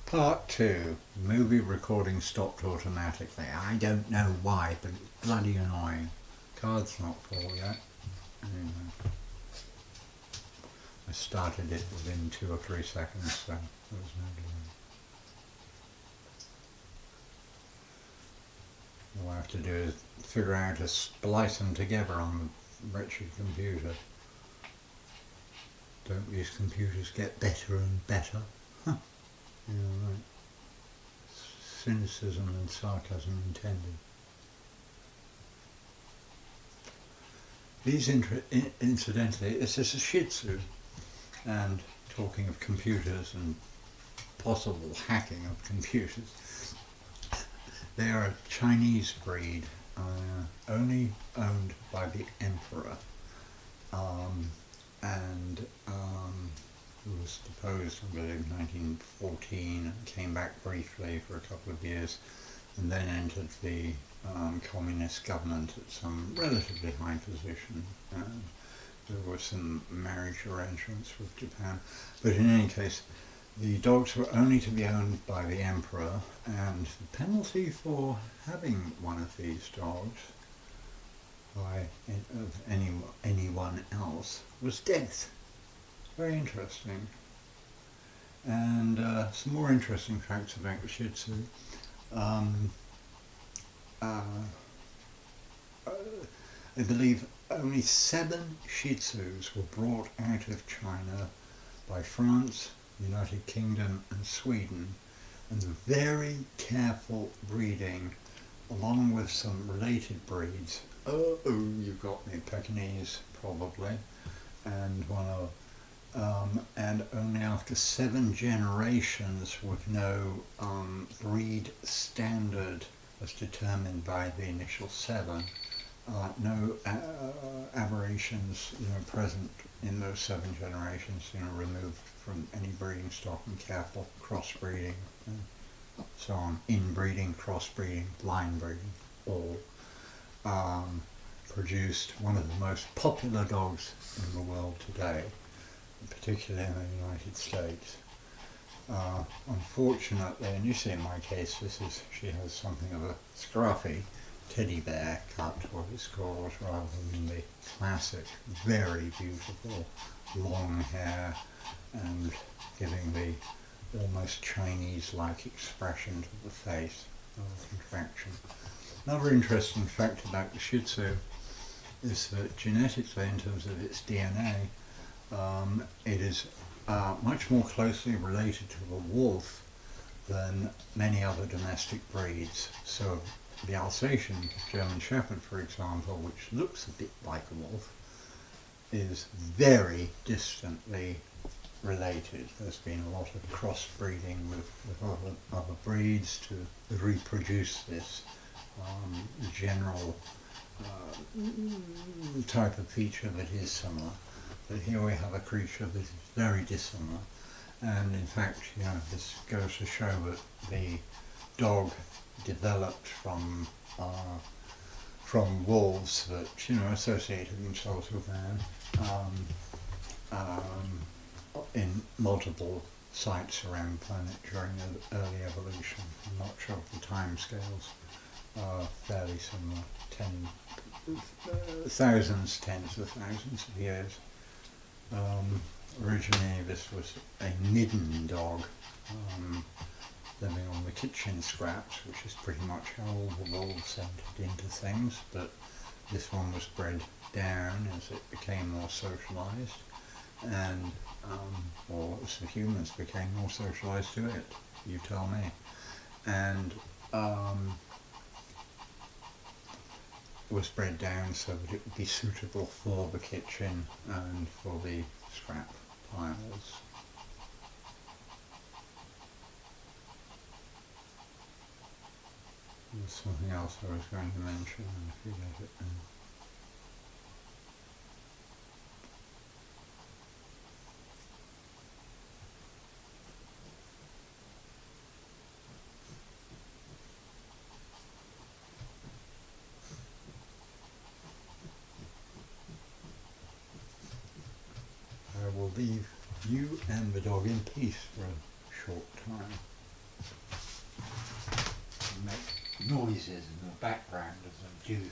Part 2. Movie recording stopped automatically. I don't know why, but it's bloody annoying. Card's not full yet. Anyway, I started it within 2 or 3 seconds, so there was no delay. All I have to do is figure out how to splice them together on the wretched computer. Don't these computers get better and better? Huh. Yeah, right. Cynicism and sarcasm intended. These incidentally, this is a Shih Tzu, and talking of computers and possible hacking of computers, they are a Chinese breed, only owned by the emperor, and who was deposed, I believe, in 1914, and came back briefly for a couple of years, and then entered the communist government at some relatively high position. There were some marriage arrangements with Japan, but in any case, the dogs were only to be owned by the emperor, and the penalty for having one of these dogs by anyone else was death. Very interesting. And some more interesting facts about the Shih Tzu. I believe only 7 Shih Tzus were brought out of China by France, United Kingdom and Sweden, and the very careful breeding, along with some related breeds. Oh, you got me, Pekingese probably, and one of and only after 7 generations with no breed standard as determined by the initial 7, no aberrations present in those 7 generations, removed from any breeding stock, and careful crossbreeding, and so on, inbreeding, crossbreeding, blind breeding, all produced one of the most popular dogs in the world today, particularly in the United States. Unfortunately, and you see in my case, she has something of a scruffy teddy bear cut, what it's called, rather than the classic, very beautiful long hair and giving the almost Chinese-like expression to the face, contraction. Another interesting fact about the Shih Tzu is that genetically, in terms of its DNA, it is much more closely related to the wolf than many other domestic breeds. So the Alsatian German Shepherd, for example, which looks a bit like a wolf, is very distantly related. There's been a lot of crossbreeding with other breeds to reproduce this general type of feature that is similar. But here we have a creature that is very dissimilar, and in fact, this goes to show that the dog developed from wolves that associated themselves with man in multiple sites around the planet during the early evolution. I'm not sure of the time scales. Fairly similar, thousands, tens of thousands of years. Originally this was a midden dog, living on the kitchen scraps, which is pretty much how all the wolves entered into things, but this one was bred down as it became more socialized, and or as the humans became more socialized to it, you tell me, and was bred down so that it would be suitable for the kitchen and for the scrap piles. There's something else I was going to mention, and I forget it now. I will leave you and the dog in peace for a short time. noises in the background as I do things.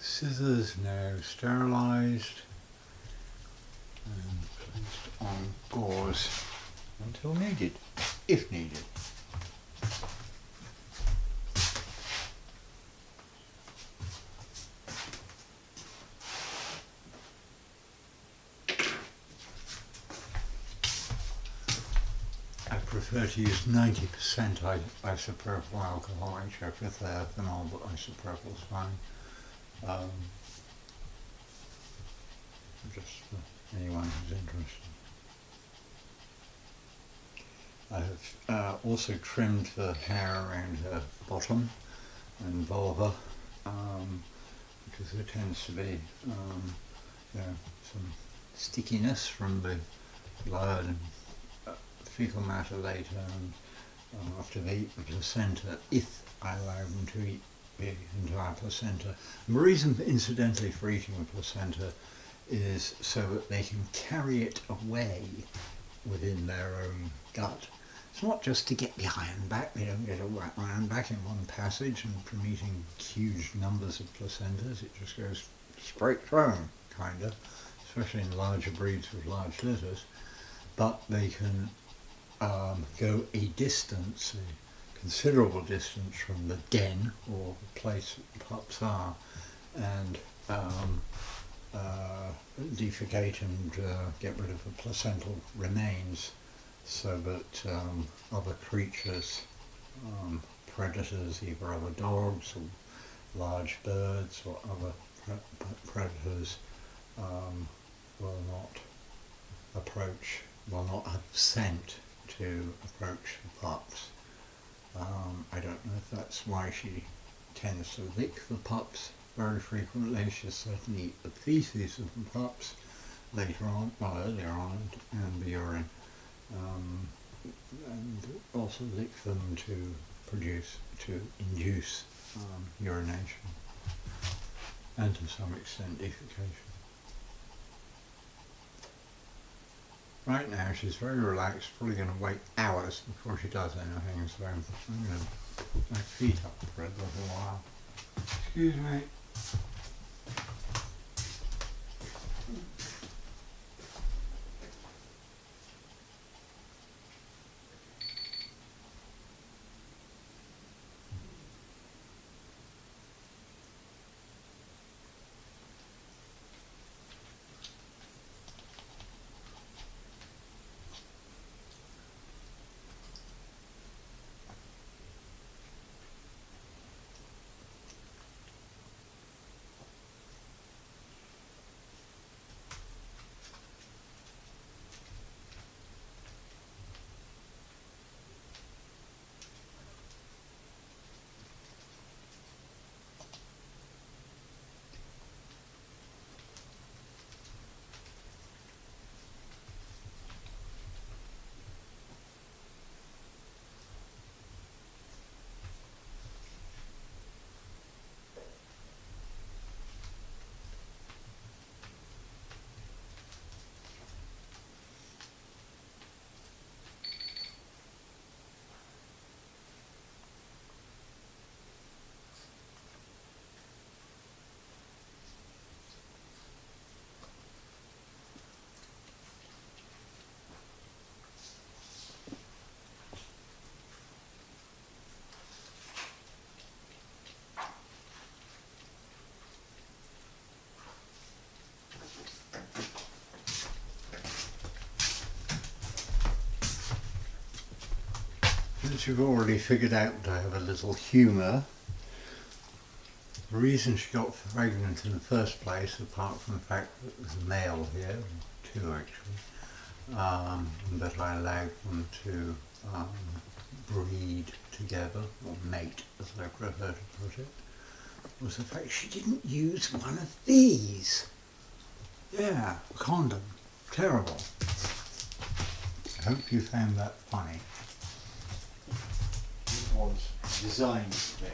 Scissors now sterilised and placed on gauze until needed, if needed. I prefer to use 90% isopropyl alcohol. I check with ethanol, but isopropyl is fine. Just for anyone who's interested. I have also trimmed the hair around her bottom and vulva because there tends to be some stickiness from the blood and fecal matter later, and after they eat the placenta, if I allow them to eat the entire placenta. And the reason, incidentally, for eating the placenta is so that they can carry it away within their own gut. It's not just to get the iron back. They don't get a iron back in one passage, and from eating huge numbers of placentas, it just goes straight through them, kind of, especially in larger breeds with large litters. But they can go a distance, a considerable distance from the den or the place that the pups are, and defecate and get rid of the placental remains, so that other creatures, predators, either other dogs or large birds or other predators, will not have scent to approach the pups. I don't know if that's why she tends to lick the pups very frequently. She'll certainly eat the feces of the pups later on, well, earlier on, and the urine, and also lick them to induce urination, and to some extent defecation. Right now she's very relaxed, probably going to wait hours before she does anything, so I'm going to put my feet up for a little while. Excuse me. As you've already figured out, I have a little humour. The reason she got pregnant in the first place, apart from the fact that there's a male here, two actually, that I allowed them to breed together, or mate as I prefer to put it, was the fact she didn't use one of these. Yeah, a condom. Terrible. I hope you found that funny. It was designed to be.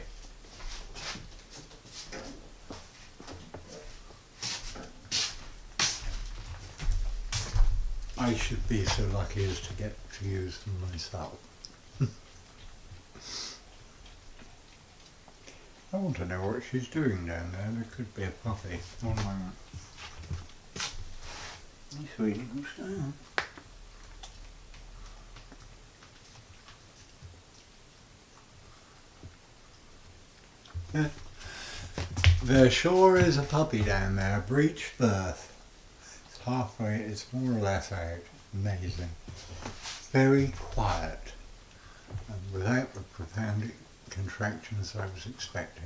I should be so lucky as to get to use them myself. I want to know what she's doing down there. There could be a puppy. One moment. Hey, sweetie, what's going on? There sure is a puppy down there, a breech birth. It's halfway, it's more or less out. Amazing. Very quiet and without the profound contractions I was expecting.